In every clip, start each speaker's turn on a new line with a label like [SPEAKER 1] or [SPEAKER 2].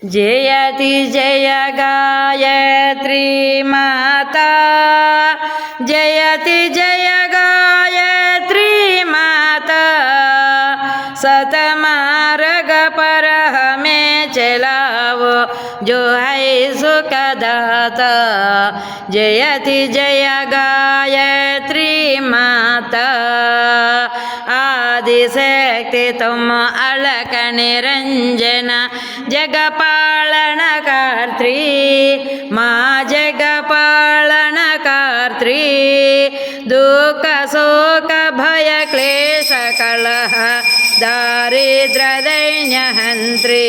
[SPEAKER 1] जयति जय गायत्री माता, जयति जय गायत्री माता। सतमार्ग पर हमें चलाओ, जो है सुखदाता। जयति जय गायत्री माता। आदिशक्ति तुम अलक निरंजन, जगपालन कर्त्री माँ जगपालन कर्त्री। दुख शोक भय क्लेश कलह दारिद्र्य दैन्य हंत्री।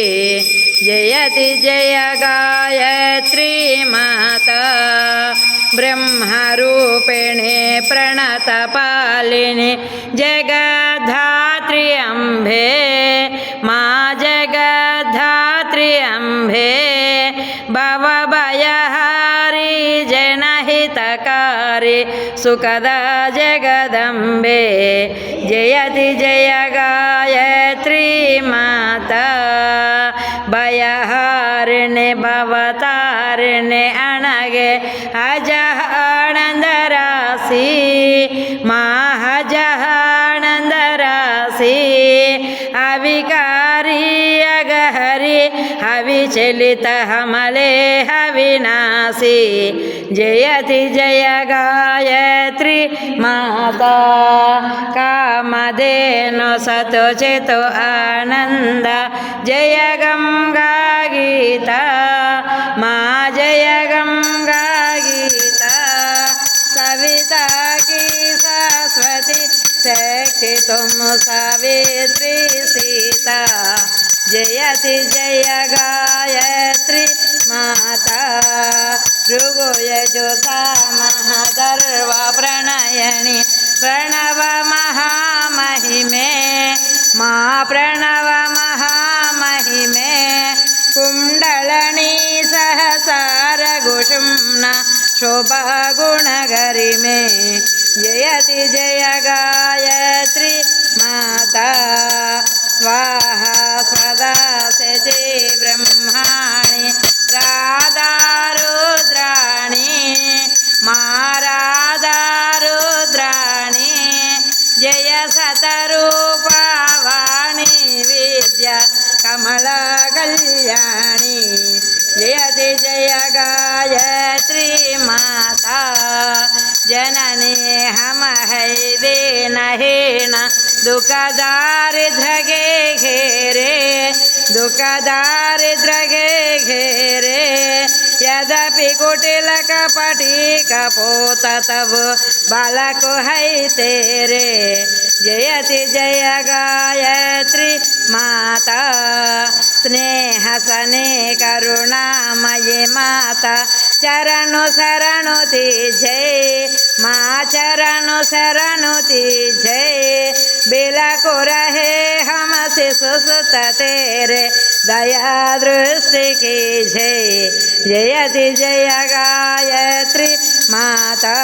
[SPEAKER 1] जयति जय गायत्री माता। ब्रह्मरूपिणी प्रणतपालिनी जगद्धात्री अम्बे माँ जगद्धात्री अम्बे। भवभयहारी जनहितकारी सुखदा जगदम्बे। जयति जय गायत्री माता। भयहारिणे भवतारिणे अणगे अजः आनंद राशि माँ अजः आनंद राशि। अविकारी अगहरी अविचलित हमले अविनाशी। जयति जय गायत्री माता। कामधेनु सतोचितो आनंद जय गंगा गीता माँ जय गंगा गीता। सविता की सरस्वती शक्ति तुम सावित्री सीता। जयति जय गायत्री माता। ऋगुयजु सामः गर्व प्रणयनि प्रणव महामहिमे माँ प्रणव महामहिमे। कुंडलनी सहसार गुषुम्ना शोभा गुणगरिमे। जयति जय गायत्री माता। स्वाहा स्वदा सचे ब्रह्माणि राधा रुद्राणि माँ राधा रुद्राणि। जय सतरूपा वाणी विद्या कमला कल्याणी। जयति जय गायत्री माता। जननी हम है दीनहीन दुख दारिद्र्य घेरे दुख दारिद्र्य घेरे। यद्यपि कुटिल कपटी कपोत तब बालक है तेरे। जयति जय गायत्री माता। स्नेह सने करुणामयी माता। चरणु शरणु जय माँ चरणु शरणु जय। बिलकु रहे हम शिशु सुत तेरे दया दृष्टि की जय। जयति जय गायत्री माता।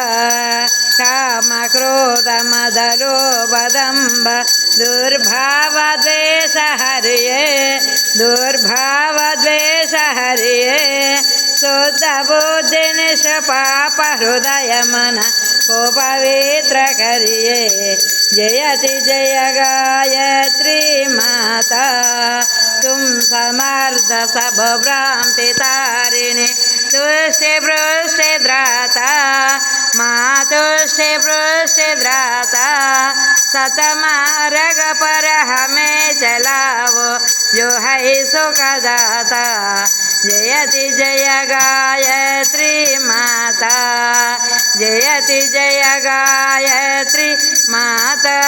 [SPEAKER 1] काम क्रोध मद लोभ दंभ दुर्भाव द्वेष हरिये दुर्भाव द्वेष हरिये। शुद्ध बुद्धि निष्पाप हृदय मन को पवित्र करिये। जयति जय गायत्री माता। तुम समर्थ सब भ्रांति तारिणी तुष्टि पृष्टि द्राता माँ तुष्टि पृष्टि द्राता। सतमार्ग पर हमें चलाओ, जो है सुखदाता। जयति जय गायत्री माता। जयति जय गायत्री माता।